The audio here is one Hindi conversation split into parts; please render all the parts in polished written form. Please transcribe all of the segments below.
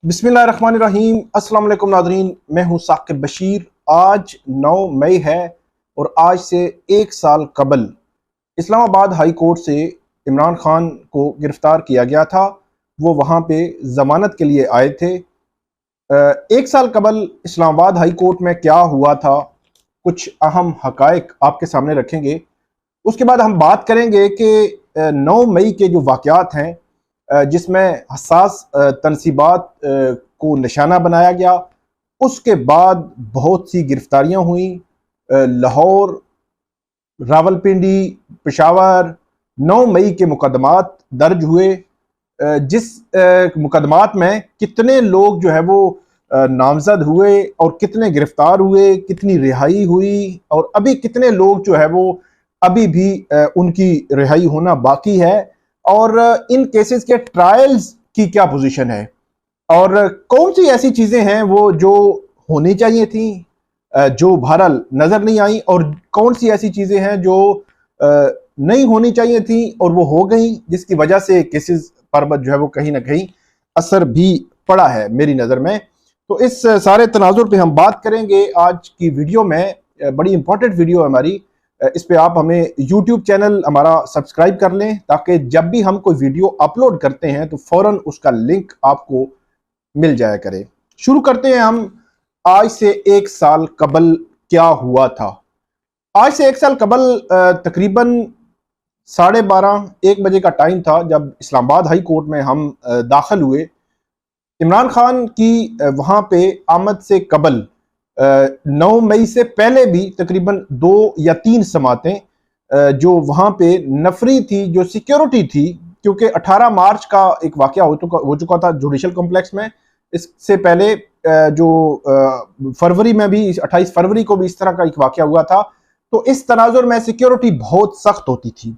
बिस्मिल्लाहिर्रहमानिर्रहीम। अस्सलाम वालेकुम नाज़रीन, मैं हूँ साकिब बशीर। आज 9 मई है और आज से एक साल कबल इस्लामाबाद हाई कोर्ट से इमरान खान को गिरफ़्तार किया गया था। वो वहाँ पे ज़मानत के लिए आए थे। एक साल कबल इस्लामाबाद हाई कोर्ट में क्या हुआ था, कुछ अहम हक़ाइक़ आपके सामने रखेंगे। उसके बाद हम बात करेंगे कि 9 मई के जो वाक़यात हैं, जिसमें हसास तनसीबात को निशाना बनाया गया, उसके बाद बहुत सी गिरफ्तारियां हुई। लाहौर, रावलपिंडी, पेशावर 9 मई के मुकदमात दर्ज हुए, जिस मुकदमात में कितने लोग जो है वो नामजद हुए और कितने गिरफ्तार हुए, कितनी रिहाई हुई और अभी कितने लोग जो है वो अभी भी उनकी रिहाई होना बाकी है, और इन केसेस के ट्रायल्स की क्या पोजीशन है और कौन सी ऐसी चीजें हैं वो जो होनी चाहिए थी जो बहरहाल नजर नहीं आई, और कौन सी ऐसी चीजें हैं जो नहीं होनी चाहिए थी और वो हो गई, जिसकी वजह से केसेस पर जो है वो कहीं ना कहीं असर भी पड़ा है मेरी नज़र में। तो इस सारे तनाजुर पे हम बात करेंगे आज की वीडियो में। बड़ी इंपॉर्टेंट वीडियो है हमारी। इस पे आप हमें यूट्यूब चैनल हमारा सब्सक्राइब कर लें, ताकि जब भी हम कोई वीडियो अपलोड करते हैं तो फौरन उसका लिंक आपको मिल जाया करे। शुरू करते हैं हम। आज से एक साल कबल क्या हुआ था। आज से एक साल कबल तकरीबन 12:30-1 बजे का टाइम था जब इस्लामाबाद हाई कोर्ट में हम दाखिल हुए। इमरान खान की वहाँ पे आमद से कबल 9 मई से पहले भी तकरीबन 2 या 3 समातें जो वहाँ पे नफरी थी, जो सिक्योरिटी थी, क्योंकि 18 मार्च का एक वाक़या हो चुका था जुडिशल कॉम्प्लेक्स में। इससे पहले जो फरवरी में भी 28 फरवरी को भी इस तरह का एक वाक़या हुआ था। तो इस तनाजुर में सिक्योरिटी बहुत सख्त होती थी।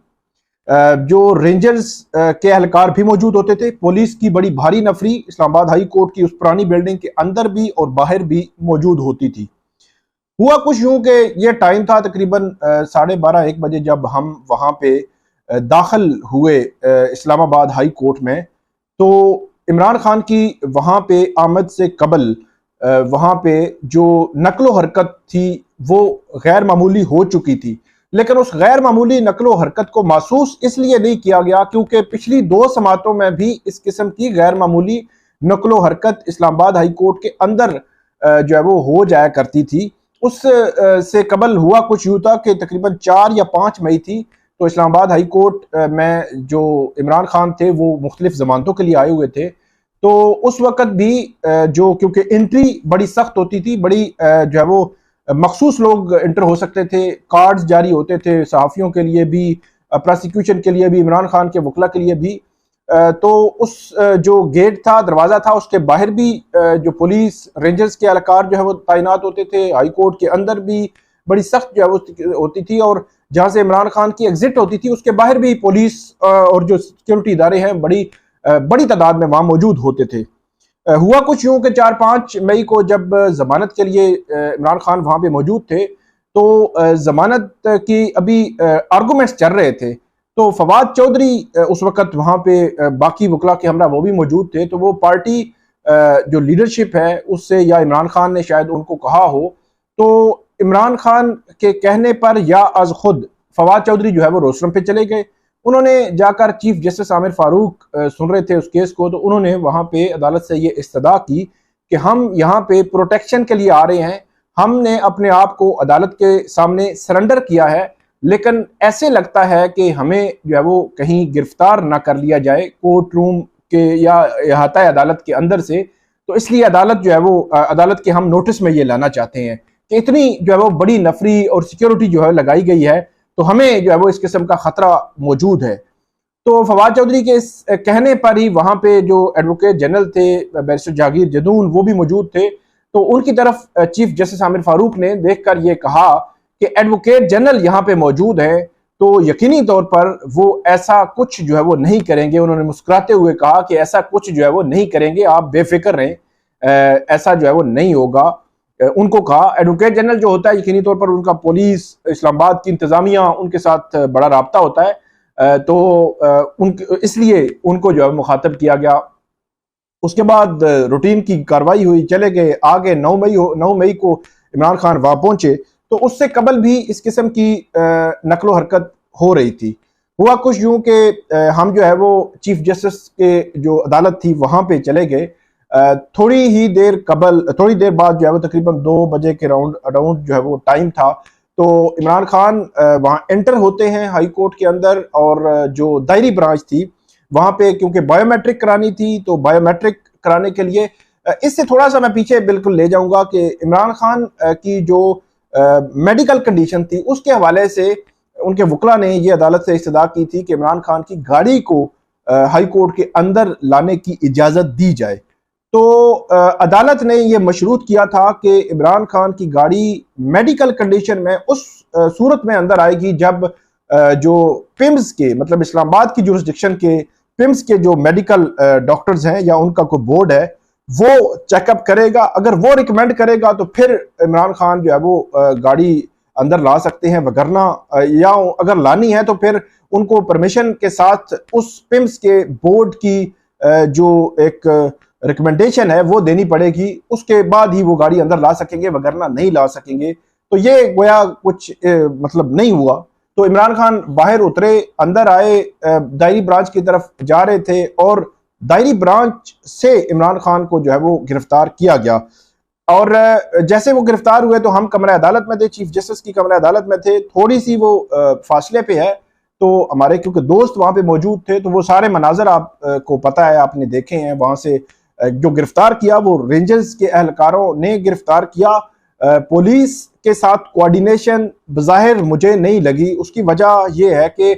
जो रेंजर्स के एहलकार भी मौजूद होते थे। पुलिस की बड़ी भारी नफरी इस्लामाबाद हाई कोर्ट की उस पुरानी बिल्डिंग के अंदर भी और बाहर भी मौजूद होती थी। हुआ कुछ यूं कि ये टाइम था तकरीबन 12:30-1 बजे जब हम वहां पे दाखिल हुए इस्लामाबाद हाई कोर्ट में। तो इमरान खान की वहां पे आमद से कबल वहां पे जो नकलो हरकत थी वो गैर मामूली हो चुकी थी, लेकिन उस गैर मामूली नकलो हरकत को महसूस इसलिए नहीं किया गया क्योंकि पिछली 2 समातों में भी इस किस्म की गैर मामूली नकलो हरकत इस्लामाबाद हाई कोर्ट के अंदर जो है वो हो जाया करती थी। उस से कबल हुआ कुछ यूं था कि तकरीबन 4 या 5 मई थी, तो इस्लामाबाद हाई कोर्ट में जो इमरान खान थे वो मुख्तलिफ जमानतों के लिए आए हुए थे। तो उस वक़्त भी जो क्योंकि एंट्री बड़ी सख्त होती थी, बड़ी जो है वो मखसूस लोग इंटर हो सकते थे, कार्ड्स जारी होते थे सहाफ़ियों के लिए भी, प्रोसिक्यूशन के लिए भी, इमरान खान के वकला के लिए भी। तो उस जो गेट था, दरवाज़ा था, उसके बाहर भी जो पुलिस रेंजर्स के एहलकार जो है वो तैनात होते थे। हाई कोर्ट के अंदर भी बड़ी सख्त जो है वो होती थी, और जहाँ से इमरान खान की एग्जिट होती थी उसके बाहर भी पुलिस और जो सिक्योरिटी इदारे हैं बड़ी तादाद में वहाँ मौजूद होते थे। हुआ कुछ यूं कि 4-5 मई को जब जमानत के लिए इमरान खान वहां पे मौजूद थे, तो जमानत की अभी आर्गूमेंट्स चल रहे थे। तो फवाद चौधरी उस वक्त वहां पे बाकी वकला के हमरा वो भी मौजूद थे। तो वो पार्टी जो लीडरशिप है उससे, या इमरान खान ने शायद उनको कहा हो, तो इमरान खान के कहने पर या अज खुद फवाद चौधरी जो है वो रोस्टरम पे चले गए। उन्होंने जाकर चीफ जस्टिस आमिर फारूक सुन रहे थे उस केस को, तो उन्होंने वहां पे अदालत से ये इस्तदा की कि हम यहाँ पे प्रोटेक्शन के लिए आ रहे हैं, हमने अपने आप को अदालत के सामने सरेंडर किया है, लेकिन ऐसे लगता है कि हमें जो है वो कहीं गिरफ्तार ना कर लिया जाए कोर्ट रूम के या अहाता अदालत के अंदर से। तो इसलिए अदालत जो है वो अदालत के हम नोटिस में ये लाना चाहते हैं कि इतनी जो है वो बड़ी नफरी और सिक्योरिटी जो है लगाई गई है, तो हमें जो है वो इस किस्म का खतरा मौजूद है। तो फवाद चौधरी के इस कहने पर ही वहां पे जो एडवोकेट जनरल थे बैरिस्टर जहांगीर जदून, वो भी मौजूद थे। तो उनकी तरफ चीफ जस्टिस आमिर फारूक ने देखकर ये कहा कि एडवोकेट जनरल यहाँ पे मौजूद है, तो यकीनी तौर पर वो ऐसा कुछ जो है वो नहीं करेंगे। उन्होंने मुस्कुराते हुए कहा कि ऐसा कुछ जो है वो नहीं करेंगे, आप बेफिक्र रहें, ऐसा जो है वो नहीं होगा। उनको कहा एडवोकेट जनरल जो होता है यकीनी तौर पर उनका पुलिस, इस्लामाबाद की इंतजामिया, उनके साथ बड़ा राब्ता होता है। तो इसलिए उनको जो है मुखातब किया गया। उसके बाद रूटीन की कार्रवाई हुई, चले गए, आगे 9 मई को इमरान खान वहां पहुंचे। तो उससे कबल भी इस किस्म की नकलो हरकत हो रही थी। हुआ कुछ यूं कि हम जो है वो चीफ जस्टिस के जो अदालत थी वहां पे चले गए। थोड़ी देर बाद जो है वो तकरीबन 2 बजे के अराउंड जो है वो टाइम था। तो इमरान खान वहां एंटर होते हैं हाई कोर्ट के अंदर, और जो दायरी ब्रांच थी वहां पे क्योंकि बायोमेट्रिक करानी थी, तो बायोमेट्रिक कराने के लिए इससे थोड़ा सा मैं पीछे बिल्कुल ले जाऊंगा कि इमरान खान की जो मेडिकल कंडीशन थी उसके हवाले से उनके वकला ने ये अदालत से इस्तदा की थी कि इमरान खान की गाड़ी को हाई कोर्ट के अंदर लाने की इजाजत दी जाए। तो अदालत ने यह मशरूत किया था कि इमरान खान की गाड़ी मेडिकल कंडीशन में उस सूरत में अंदर आएगी जब जो पिम्स के, मतलब इस्लामाबाद की जुरिस्डिक्शन के पिम्स के जो मेडिकल डॉक्टर्स हैं या उनका कोई बोर्ड है वो चेकअप करेगा। अगर वो रिकमेंड करेगा तो फिर इमरान खान जो है वो गाड़ी अंदर ला सकते हैं, वगरना या अगर लानी है तो फिर उनको परमिशन के साथ उस पिम्स के बोर्ड की जो एक रिकमेंडेशन है वो देनी पड़ेगी, उसके बाद ही वो गाड़ी अंदर ला सकेंगे, वगरना नहीं ला सकेंगे। तो ये गोया कुछ मतलब नहीं हुआ। तो इमरान खान बाहर उतरे, अंदर आए, दायरी ब्रांच की तरफ जा रहे थे और दायरी ब्रांच से इमरान खान को जो है वो गिरफ्तार किया गया। और जैसे वो गिरफ्तार हुए तो हम कमरा अदालत में थे, चीफ जस्टिस की कमरा अदालत में थे, थोड़ी सी वो फासले पे है। तो हमारे क्योंकि दोस्त वहां पे मौजूद थे तो वो सारे मनाजर आप को पता है, आपने देखे हैं। वहां से जो गिरफ्तार किया वो रेंजर्स के एहलकारों ने गिरफ्तार किया। पुलिस के साथ कोऑर्डिनेशन बज़ाहिर मुझे नहीं लगी। उसकी वजह यह है कि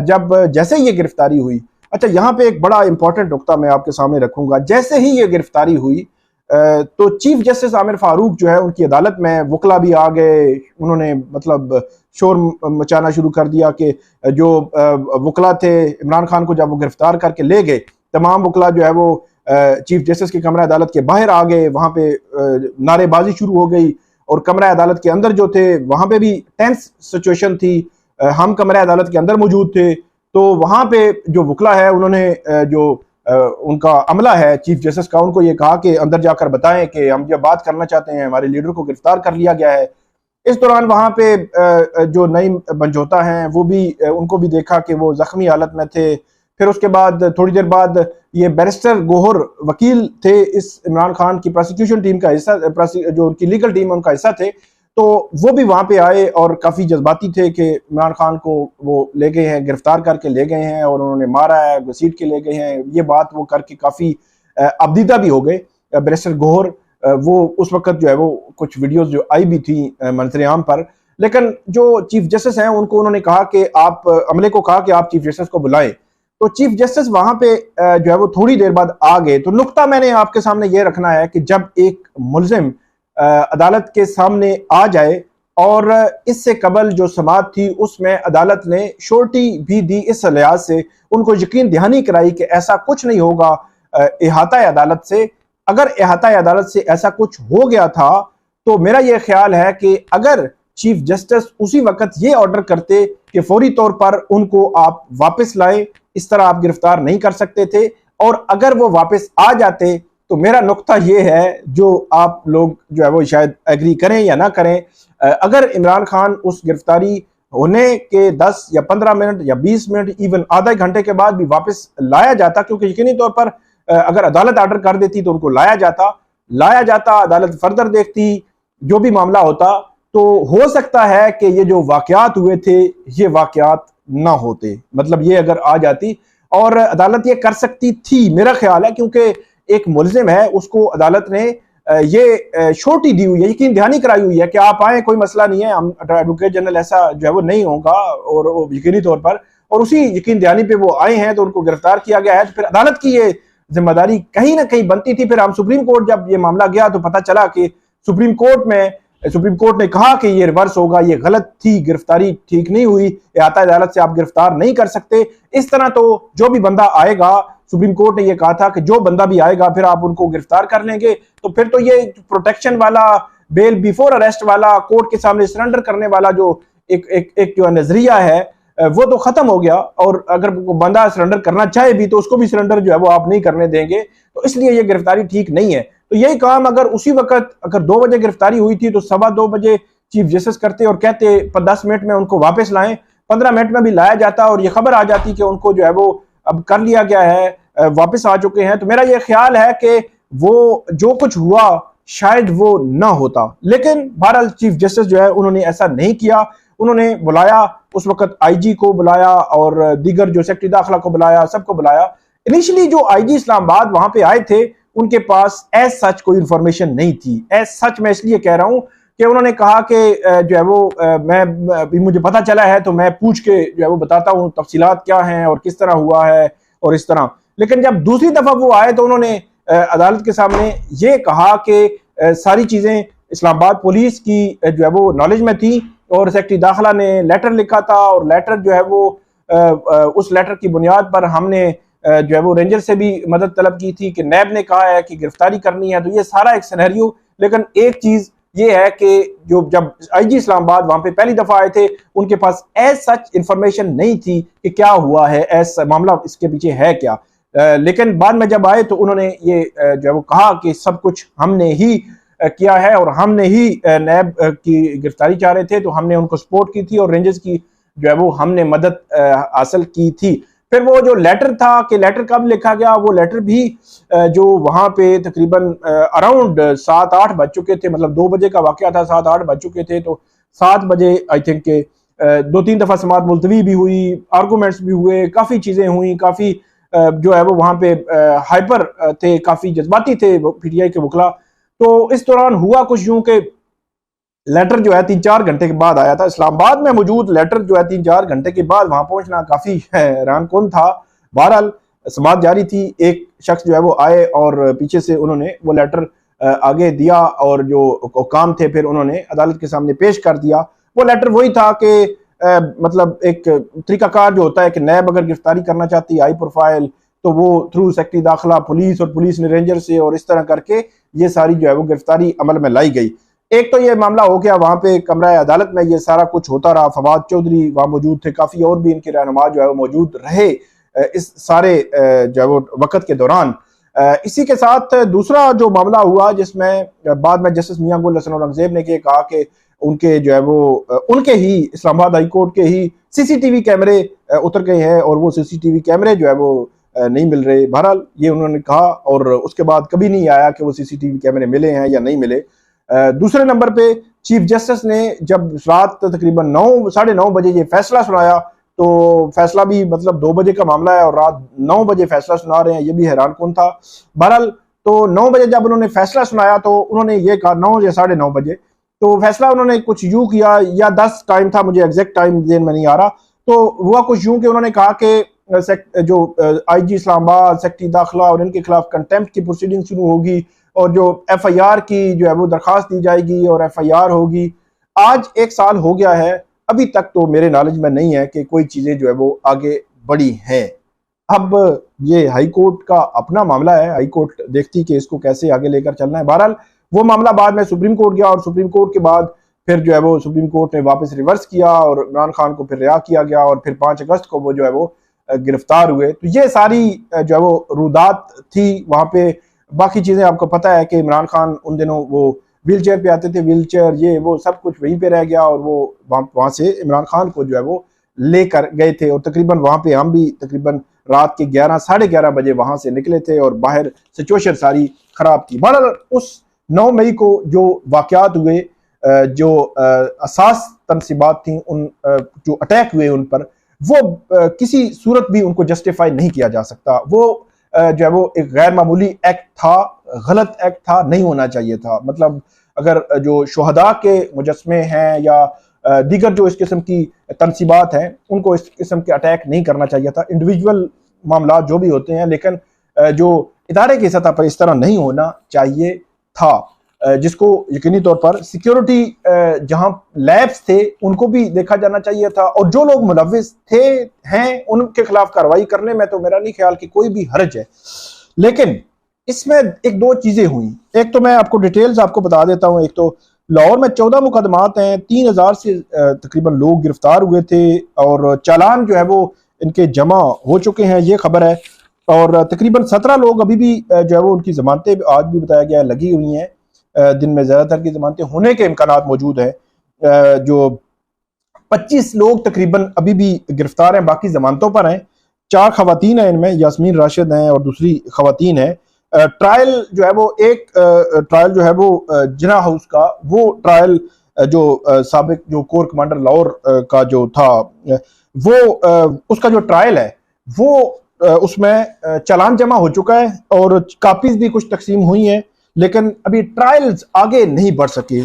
जब जैसे ये गिरफ्तारी हुई, अच्छा यहाँ पे एक बड़ा इंपॉर्टेंट नुकता मैं आपके सामने रखूंगा, जैसे ही ये गिरफ्तारी हुई तो चीफ जस्टिस आमिर फारूक जो है उनकी अदालत में वकला भी आ गए। उन्होंने मतलब शोर मचाना शुरू कर दिया कि जो वकला थे इमरान खान को जब वो गिरफ्तार करके ले गए, तमाम वकला जो है वो चीफ जस्टिस की कमरा अदालत के बाहर आ गए। वहां पे नारेबाजी शुरू हो गई और कमरा अदालत के अंदर जो थे वहां पे भी टेंस सिचुएशन थी। हम कमरा अदालत के अंदर मौजूद थे तो वहां पे जो वकला है उन्होंने जो उनका अमला है चीफ जस्टिस का, उनको ये कहा कि अंदर जाकर बताएं कि हम जब बात करना चाहते हैं, हमारे लीडर को गिरफ्तार कर लिया गया है। इस दौरान वहां पे जो नईम बंजोता हैं वो भी, उनको भी देखा कि वो जख्मी हालत में थे। फिर उसके बाद थोड़ी देर बाद ये बैरिस्टर गोहर वकील थे इस इमरान खान की प्रोसिक्यूशन टीम का हिस्सा, जो उनकी लीगल टीम है उनका हिस्सा थे, तो वो भी वहां पे आए और काफी जज्बाती थे कि इमरान खान को वो ले गए हैं, गिरफ्तार करके ले गए हैं और उन्होंने मारा है, घसीट के ले गए हैं। ये बात वो करके काफी अबदीदा भी हो गए बैरिस्टर गोहर। वो उस वक्त जो है वो कुछ वीडियोस जो आई भी थी मंजर-ए-आम पर, लेकिन जो चीफ जस्टिस हैं उनको उन्होंने कहा कि आप अमले को कहा कि आप चीफ जस्टिस को बुलाएं। तो चीफ जस्टिस वहां पे जो है वो थोड़ी देर बाद आ गए। तो नुक्ता मैंने आपके सामने ये रखना है कि जब एक मुल्जिम अदालत के सामने आ जाए और इससे कबल जो समाअत थी उसमें अदालत ने श्योरिटी भी दी, इस लिहाज से उनको यकीन दहानी कराई कि ऐसा कुछ नहीं होगा इहाता अदालत से। अगर इहाता अदालत से ऐसा कुछ हो गया था तो मेरा यह ख्याल है कि अगर चीफ जस्टिस उसी वक्त ये ऑर्डर करते कि फौरी तौर पर उनको आप वापस लाएं, इस तरह आप गिरफ्तार नहीं कर सकते थे। और अगर वो वापस आ जाते तो मेरा नुक्ता ये है, जो आप लोग जो है वो शायद एग्री करें या ना करें, अगर इमरान खान उस गिरफ्तारी होने के 10 या 15 मिनट या 20 मिनट इवन आधा घंटे के बाद भी वापस लाया जाता, क्योंकि यकीनी तौर पर अगर अदालत ऑर्डर कर देती तो उनको लाया जाता, अदालत फर्दर देखती, जो भी मामला होता, तो हो सकता है कि ये जो वाकयात हुए थे ये वाकयात ना होते। मतलब ये अगर आ जाती और अदालत ये कर सकती थी, मेरा ख्याल है, क्योंकि एक मुल्जिम है उसको अदालत ने ये छोटी दी हुई है, यकीन दहानी कराई हुई है कि आप आए, कोई मसला नहीं है, हम एडवोकेट जनरल ऐसा जो है वो नहीं होगा, और यकीनी तौर पर, और उसी यकीन दहानी पे वो आए हैं तो उनको गिरफ्तार किया गया है। तो फिर अदालत की ये जिम्मेदारी कहीं ना कहीं बनती थी। फिर हम सुप्रीम कोर्ट जब ये मामला गया तो पता चला कि सुप्रीम कोर्ट ने कहा कि ये रिवर्स होगा, ये गलत थी, गिरफ्तारी ठीक नहीं हुई, इहाता अदालत से आप गिरफ्तार नहीं कर सकते। इस तरह तो जो भी बंदा आएगा, सुप्रीम कोर्ट ने यह कहा था कि जो बंदा भी आएगा फिर आप उनको गिरफ्तार कर लेंगे। तो फिर तो ये प्रोटेक्शन वाला, बेल बिफोर अरेस्ट वाला, कोर्ट के सामने सरेंडर करने वाला जो एक जो नजरिया है, वो तो खत्म हो गया, और अगर बंदा सरेंडर करना चाहे भी तो उसको भी सरेंडर जो है वो आप नहीं करने देंगे, तो इसलिए ये गिरफ्तारी ठीक नहीं है। तो यही काम अगर उसी वक्त अगर 2 बजे गिरफ्तारी हुई थी तो 2:15 बजे चीफ जस्टिस करते और कहते 10 मिनट में उनको वापस लाएं, 15 मिनट में भी लाया जाता और ये खबर आ जाती कि उनको जो है वो अब कर लिया गया है, वापस आ चुके हैं। तो मेरा ये ख्याल है कि वो जो कुछ हुआ शायद वो ना होता, लेकिन बहरहाल चीफ जस्टिस जो है उन्होंने ऐसा नहीं किया। उन्होंने बुलाया, उस वक्त आईजी को बुलाया और दीगर जो सेक्रेटरी दाखिला को बुलाया, सबको बुलाया। इनिशियली जो आईजी इस्लामाबाद वहां पे आए थे उनके पास एज सच कोई इंफॉर्मेशन नहीं थी। एज सच मैं इसलिए कह रहा हूं कि उन्होंने कहा कि जो है वो मैं भी मुझे पता चला है तो मैं पूछ के जो है वो बताता हूँ तफसीलात क्या हैं और किस तरह हुआ है और इस तरह। लेकिन जब दूसरी दफा वो आए तो उन्होंने अदालत के सामने ये कहा कि सारी चीजें इस्लामाबाद पुलिस की जो है वो नॉलेज में थी और सेक्रेटरी दाखिला ने लेटर लिखा था और लेटर जो है वो उस लेटर की बुनियाद पर हमने जो है वो रेंजर से भी मदद तलब की थी कि नैब ने कहा है कि गिरफ्तारी करनी है। तो ये सारा एक सिनेरियो, लेकिन एक चीज ये है कि जो जब आईजी इस्लामाबाद वहां पे पहली दफा आए थे उनके पास एज सच इंफॉर्मेशन नहीं थी कि क्या हुआ है, एज मामला इसके पीछे है क्या। लेकिन बाद में जब आए तो उन्होंने ये जो है वो कहा कि सब कुछ हमने ही किया है और हमने ही नैब की गिरफ्तारी चाह रहे थे तो हमने उनको सपोर्ट की थी और रेंजर्स की जो है वो हमने मदद हासिल की थी। फिर वो जो लेटर था कि लेटर कब लिखा गया, वो लेटर भी जो वहां पे तकरीबन अराउंड 7-8 बज चुके थे, मतलब 2 बजे का वाकया था, 7-8 बज चुके थे। तो 7 बजे आई थिंक के 2-3 दफा समाअत मुलतवी भी हुई, आर्गूमेंट्स भी हुए, काफी चीजें हुई, काफी जो है वो वहां पे हाइपर थे, काफी जज्बाती थे पीटीआई के वकला। तो इस दौरान हुआ कुछ यूं कि लेटर जो है 3-4 घंटे के बाद आया था। इस्लामाबाद में मौजूद लेटर जो है 3-4 घंटे के बाद वहां पहुंचना काफी हैरान कुन था। बहरहाल समाअत जारी थी, एक शख्स जो है वो आए और पीछे से उन्होंने वो लेटर आगे दिया और जो काम थे फिर उन्होंने अदालत के सामने पेश कर दिया। वो लेटर वही था कि मतलब एक तरीकाकार जो होता है कि नैब अगर गिरफ्तारी करना चाहती है हाई प्रोफाइल तो वो थ्रू सेक्रेटरी दाखिला पुलिस और पुलिस ने रेंजर से और इस तरह करके ये सारी जो है वो गिरफ्तारी अमल में लाई गई। एक तो ये मामला हो गया, वहां पे कमरा अदालत में ये सारा कुछ होता रहा, फवाद चौधरी वहां मौजूद थे, काफी और भी इनके रहनुमा जो है वो मौजूद रहे इस सारे जो है वो वक्त के दौरान। इसी के साथ दूसरा जो मामला हुआ जिसमें बाद में जस्टिस मियां गुल हसन औरंगजेब ने कहा कि उनके जो है वो उनके ही इस्लामाबाद हाई कोर्ट के ही सीसीटीवी कैमरे उतर गए हैं और वो सीसीटीवी कैमरे जो है वो नहीं मिल रहे। बहरहाल ये उन्होंने कहा और उसके बाद कभी नहीं आया कि वो सीसीटीवी कैमरे मिले हैं या नहीं मिले। दूसरे नंबर पे चीफ जस्टिस ने जब रात तकरीबन 9-9:30 बजे ये फैसला सुनाया तो फैसला भी मतलब 2 बजे का मामला है और रात 9 बजे फैसला सुना रहे हैं, ये भी हैरान कौन था। बहरहाल तो 9 बजे जब उन्होंने फैसला सुनाया तो उन्होंने ये कहा 9 या 9:30 बजे तो फैसला उन्होंने कुछ यूं किया या 10 टाइम था, मुझे एग्जैक्ट टाइम देन में नहीं आ रहा। तो हुआ कुछ यूं कि उन्होंने कहा कि जो आईजी इस्लामाबाद सेक्रेटरी दाखिला और इनके खिलाफ कंटेम्प्ट की प्रोसीडिंग शुरू होगी और जो एफआईआर की जो है वो दरखास्त दी जाएगी और एफआईआर होगी। आज 1 साल हो गया है, अभी तक तो मेरे नॉलेज में नहीं है कि कोई चीजें जो है वो आगे बढ़ी हैं। अब ये हाई कोर्ट का अपना मामला है, हाई कोर्ट देखती कि इसको कैसे आगे लेकर चलना है। बहरहाल वो मामला बाद में सुप्रीम कोर्ट गया और सुप्रीम कोर्ट के बाद फिर जो है वो सुप्रीम कोर्ट ने वापस रिवर्स किया और इमरान खान को फिर रिहा किया गया और फिर 5 अगस्त को वो जो है वो गिरफ्तार हुए। तो ये सारी जो है वो रुदात थी वहां पे। बाकी चीजें आपको पता है कि इमरान खान उन दिनों वो व्हील चेयर पे आते थे, व्हील चेयर ये वो सब कुछ वहीं पे रह गया और वो वहां से इमरान खान को जो है वो लेकर गए थे और तकरीबन वहां पे हम भी तकरीबन रात के 11-11:30 बजे वहां से निकले थे और बाहर सिचुएशन सारी खराब थी। बहरहाल उस 9 मई को जो वाकयात हुए, जो असास तनसीबात थी, उन जो अटैक हुए उन पर, वो किसी सूरत भी उनको जस्टिफाई नहीं किया जा सकता। वो जो है वो एक गैर मामूली एक्ट था, गलत एक्ट था, नहीं होना चाहिए था। मतलब अगर जो शुहदा के मुजस्मे हैं या दीगर जो इस किस्म की तनसीबात हैं उनको इस किस्म के अटैक नहीं करना चाहिए था। इंडिविजुअल मामला जो भी होते हैं, लेकिन जो इदारे की सतह पर इस तरह नहीं होना चाहिए था, जिसको यकीनी तौर पर सिक्योरिटी जहां लैब्स थे उनको भी देखा जाना चाहिए था और जो लोग मुलव्विस थे हैं उनके खिलाफ कार्रवाई करने में तो मेरा नहीं ख्याल कि कोई भी हर्ज है। लेकिन इसमें 1-2 चीजें हुई। एक तो मैं आपको डिटेल्स आपको बता देता हूं। एक तो लाहौर में 14 मुकदमात हैं, 3000 से तकरीबन लोग गिरफ्तार हुए थे और चालान जो है वो इनके जमा हो चुके हैं, ये खबर है। और तकरीबन 17 लोग अभी भी जो है वो उनकी जमानतें आज भी बताया गया है लगी हुई हैं। दिन में ज़्यादातर की जमानतें होने के इम्कानात मौजूद हैं। जो 25 लोग तकरीबन अभी भी गिरफ्तार हैं, बाकी जमानतों पर हैं। 4 खवातीन हैं, इनमें यास्मीन राशिद हैं और दूसरी खवातीन है। ट्रायल जो है वो एक ट्रायल जो है वो जिना हाउस का वो ट्रायल जो साबिक जो कोर कमांडर लाहौर का जो था वो उसका जो ट्रायल है वो उसमें चालान जमा हो चुका है और कापीज भी कुछ तकसीम हुई हैं, लेकिन अभी ट्रायल्स आगे नहीं बढ़ सके।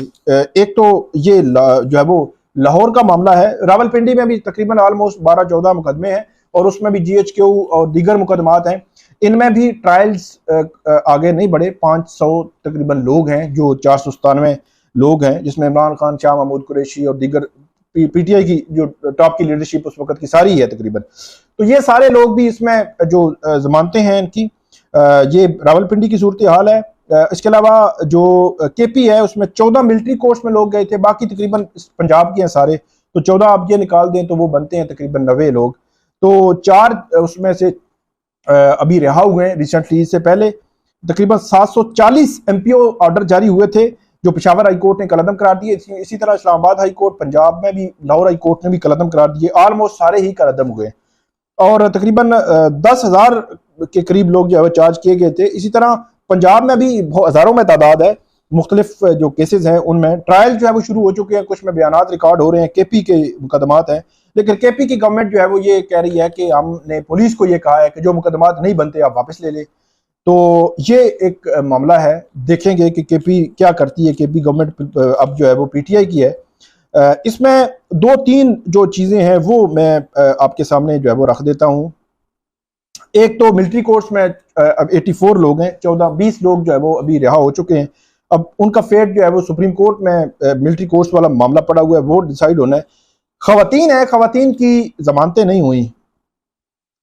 एक तो ये जो है वो लाहौर का मामला है, रावलपिंडी में भी तकरीबन ऑलमोस्ट 12-14 मुकदमे हैं और उसमें भी GHQ और दीगर मुकदमात हैं, इनमें भी ट्रायल्स आगे नहीं बढ़े। 500 तकरीबन लोग हैं, जो 497 लोग हैं, जिसमें इमरान खान, शाह महमूद कुरैशी और दीगर PTI की जो टॉप की लीडरशिप उस वक्त की सारी है तकरीबन। तो ये सारे लोग भी इसमें जो जमानतें हैं इनकी, ये रावलपिंडी की सूरत हाल है। इसके अलावा जो KP है उसमें 14 मिलिट्री कोर्स में लोग गए थे, बाकी तकरीबन पंजाब के हैं सारे, तो 14 आप ये निकाल दें तो वो बनते हैं तकरीबन 90 लोग। तो 4 उसमें से अभी रिहा हुए हैं रिसेंटली। इससे पहले तकरीबन 740 MPO ऑर्डर जारी हुए थे जो पेशावर हाई कोर्ट ने कलअदम करार दिए। इसी तरह इस्लामाबाद हाई कोर्ट, पंजाब में भी लाहौर हाई कोर्ट ने भी कलअदम करार दिए। ऑलमोस्ट सारे ही कलअदम हुए और तकरीबन 10,000 के करीब लोग जो है चार्ज किए गए थे। इसी तरह पंजाब में भी हज़ारों में तादाद है, मुख्तलिफ जो केसेस हैं उनमें ट्रायल जो है वो शुरू हो चुके हैं, कुछ में बयानात रिकॉर्ड हो रहे हैं, KP के मुकदमात हैं। लेकिन KP की गवर्नमेंट जो है वो ये कह रही है कि हमने पुलिस को ये कहा है कि जो मुकदमात नहीं बनते आप वापस ले लें। तो ये एक मामला है, देखेंगे कि KP क्या करती है। KP गवर्नमेंट अब जो है वो PTI की है। इसमें 2-3 जो चीज़ें हैं वो मैं आपके सामने जो है वो रख देता हूँ। एक तो मिलिट्री कोर्ट्स में अब 84 लोग हैं, 14-20 लोग जो है वो अभी रिहा हो चुके हैं। अब उनका फेट जो है वो सुप्रीम कोर्ट में मिलिट्री कोर्ट्स वाला मामला पड़ा हुआ है, वो डिसाइड होना है। खवातीन है, खवातीन की जमानतें नहीं हुई।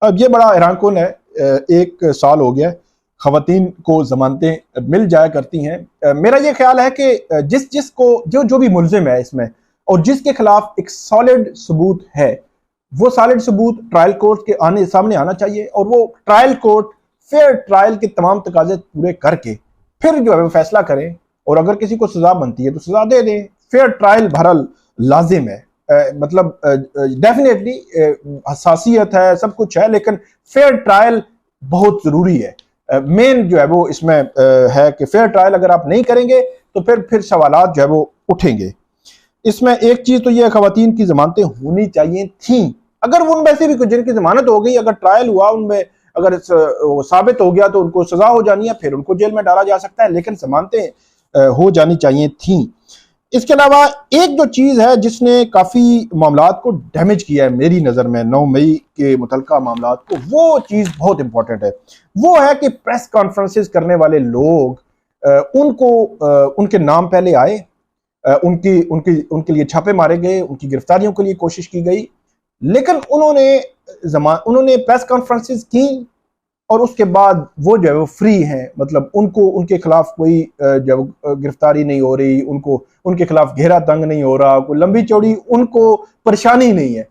अब ये बड़ा हैरान कुन है, 1 साल हो गया खवातीन को जमानतें मिल जाया करती हैं। मेरा ये ख्याल है कि जिसको जो भी मुलजिम है इसमें और जिसके खिलाफ एक सॉलिड सबूत है, वो सॉलिड सबूत ट्रायल कोर्ट के सामने आना चाहिए और वो ट्रायल कोर्ट फेयर ट्रायल के तमाम तकाजे पूरे करके फिर जो है वो फैसला करें। और अगर किसी को सजा बनती है तो सजा दे दें। फेयर ट्रायल बहरहाल लाजिम है, मतलब डेफिनेटली हसासियत है, सब कुछ है, लेकिन फेयर ट्रायल बहुत जरूरी है। मेन जो है वो इसमें है कि फेयर ट्रायल अगर आप नहीं करेंगे तो फिर सवालात जो है वो उठेंगे। इसमें एक चीज तो ये खवातीन की जमानतें होनी चाहिए थी। अगर वो उनमें से भी जिनकी जमानत हो गई, अगर ट्रायल हुआ उनमें अगर साबित हो गया तो उनको सजा हो जानी है, फिर उनको जेल में डाला जा सकता है, लेकिन जमानतें हो जानी चाहिए थी। इसके अलावा एक जो चीज है जिसने काफी मामलात को डैमेज किया है मेरी नजर में 9 मई के मुतलका मामलात को, वो चीज बहुत इंपॉर्टेंट है। वो है कि प्रेस कॉन्फ्रेंसेस करने वाले लोग उनको उनके नाम पहले आए, उनके लिए छापे मारे गए, उनकी गिरफ्तारियों के लिए कोशिश की गई, लेकिन उन्होंने प्रेस कॉन्फ्रेंसेस की और उसके बाद वो जो है वो फ्री हैं, मतलब उनके खिलाफ कोई जब गिरफ्तारी नहीं हो रही, उनके खिलाफ घेरा तंग नहीं हो रहा, कोई लंबी चौड़ी उनको परेशानी नहीं है।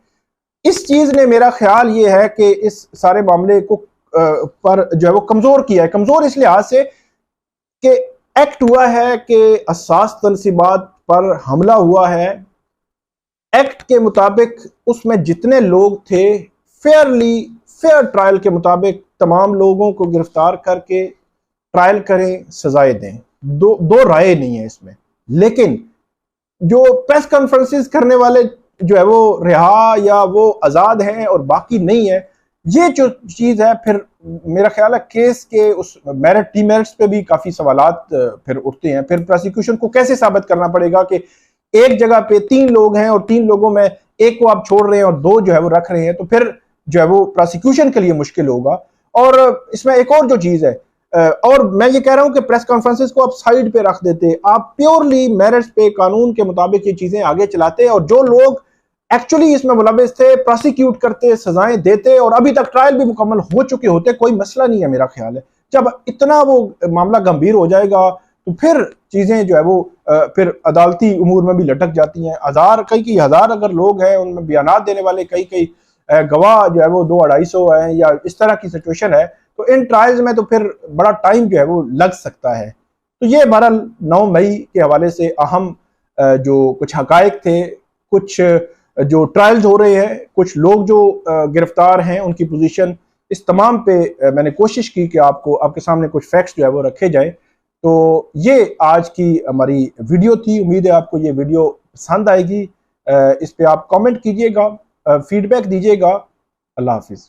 इस चीज ने मेरा ख्याल ये है कि इस सारे मामले को पर जो है वो कमजोर किया है। कमजोर इस लिहाज से कि एक्ट हुआ है कि हसास तनसीबात पर हमला हुआ है। एक्ट के मुताबिक उसमें जितने लोग थे फेयर ट्रायल के मुताबिक तमाम लोगों को गिरफ्तार करके ट्रायल करें, सजाएं दें, दो राय नहीं है इसमें। लेकिन जो प्रेस कॉन्फ्रेंसेस करने वाले जो है वो रिहा या वो आजाद हैं और बाकी नहीं है, ये जो चीज है फिर मेरा ख्याल है केस के उस मेरिट्स पे भी काफी सवालात फिर उठते हैं। फिर प्रोसिक्यूशन को कैसे साबित करना पड़ेगा कि एक जगह पे 3 लोग हैं और 3 लोगों में एक को आप छोड़ रहे हैं और 2 जो है वो रख रहे हैं, तो फिर जो है वो प्रोसिक्यूशन के लिए मुश्किल होगा। और इसमें एक और जो चीज है, और मैं ये कह रहा हूं कि प्रेस कॉन्फ्रेंसेस को आप साइड पे रख देते, आप प्योरली मेरिट्स पे कानून के मुताबिक ये चीजें आगे चलाते और जो लोग एक्चुअली इसमें मुलविस थे प्रोसिक्यूट करते, सजाएं देते और अभी तक ट्रायल भी मुकम्मल हो चुके होते, कोई मसला नहीं है। मेरा ख्याल है जब इतना वो मामला गंभीर हो जाएगा तो फिर चीज़ें जो है वो फिर अदालती उमूर में भी लटक जाती हैं। कई हज़ार अगर लोग हैं, उनमें बयानात देने वाले कई गवाह जो है वो 200-250 हैं या इस तरह की सिचुएशन है, तो इन ट्रायल्स में तो फिर बड़ा टाइम जो है वो लग सकता है। तो ये बहरहाल 9 मई के हवाले से अहम जो कुछ हकायक थे, कुछ जो ट्रायल्स हो रहे हैं, कुछ लोग जो गिरफ्तार हैं, उनकी पोजीशन, इस तमाम पे मैंने कोशिश की कि आपके सामने कुछ फैक्ट्स जो है वो रखे जाए। तो ये आज की हमारी वीडियो थी। उम्मीद है आपको ये वीडियो पसंद आएगी। इस पे आप कमेंट कीजिएगा, फीडबैक दीजिएगा। अल्लाह हाफिज़।